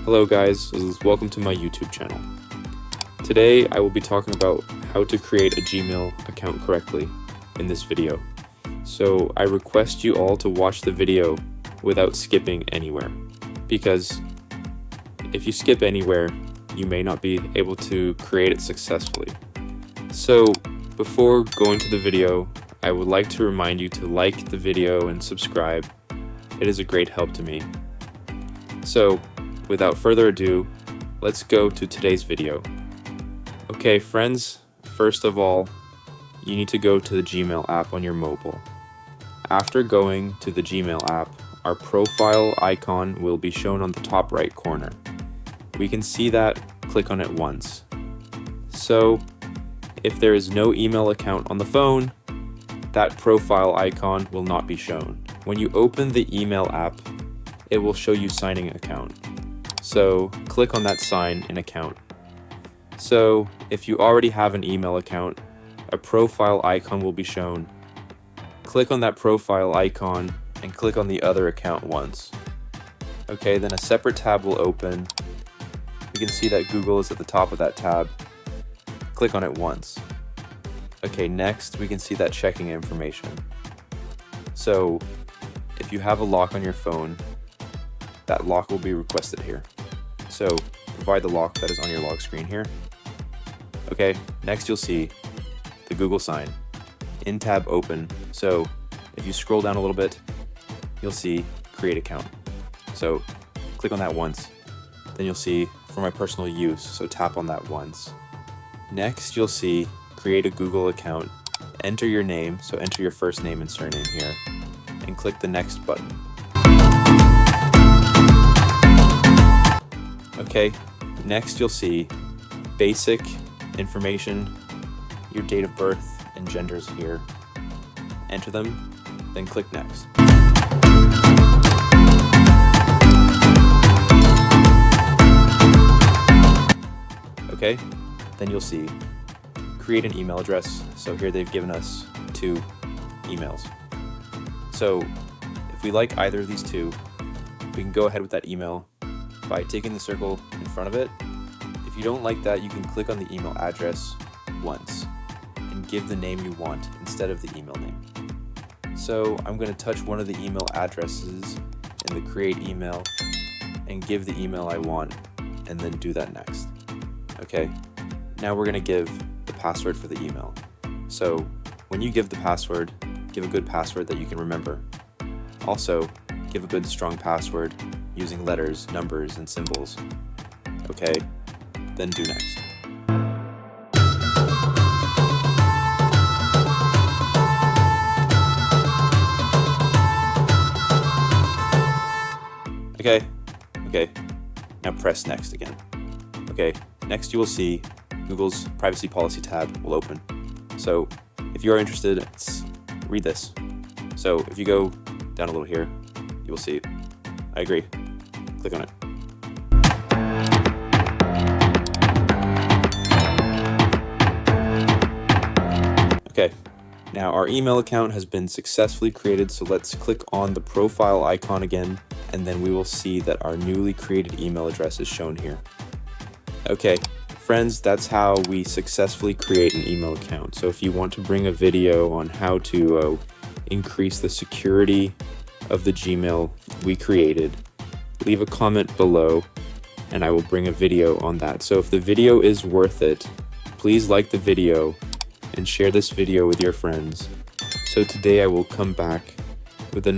Hello guys, welcome to my YouTube channel. Today I will be talking about how to create a Gmail account correctly in this video. So I request you all to watch the video without skipping anywhere, because if you skip anywhere, you may not be able to create it successfully. So before going to the video, I would like to remind you to like the video and subscribe. It is a great help to me. So without further ado, let's go to today's video. Okay friends, first of all, you need to go to the Gmail app on your mobile. After going to the Gmail app, our profile icon will be shown on the top right corner. We can see that, click on it once. So if there is no email account on the phone, that profile icon will not be shown. When you open the email app, it will show you signing account. So click on that sign in account. So if you already have an email account, a profile icon will be shown. Click on that profile icon and click on the other account once. Okay, then a separate tab will open. You can see that Google is at the top of that tab. Click on it once. Okay, next we can see that checking information. So if you have a lock on your phone, that lock will be requested here. So provide the lock that is on your lock screen here. Okay, next you'll see the Google sign. In tab open. So if you scroll down a little bit, you'll see create account. So click on that once. Then you'll see for my personal use, so tap on that once. Next you'll see create a Google account. Enter your name, so enter your first name and surname here, and click the next button. Okay, next you'll see basic information, your date of birth and genders here. Enter them, then click next. Okay, then you'll see create an email address. So here they've given us 2 emails. So if we like either of these 2, we can go ahead with that email by taking the circle in front of it. If you don't like that, you can click on the email address once and give the name you want instead of the email name. So I'm going to touch one of the email addresses in the create email and give the email I want, and then do that next. Okay, now we're going to give the password for the email. So when you give the password, give a good password that you can remember. Also, give a good strong password using letters, numbers, and symbols. Okay, then do next. Okay, now press next again. Okay, next you will see Google's privacy policy tab will open. So if you are interested, read this. So if you go down a little here, you will see, I agree. Click on it. Okay, now our email account has been successfully created, so let's click on the profile icon again, and then we will see that our newly created email address is shown here. Okay, friends, that's how we successfully create an email account. So if you want to bring a video on how to increase the security of the Gmail we created, leave a comment below and I will bring a video on that. So if the video is worth it, please like the video and share this video with your friends. So today I will come back with another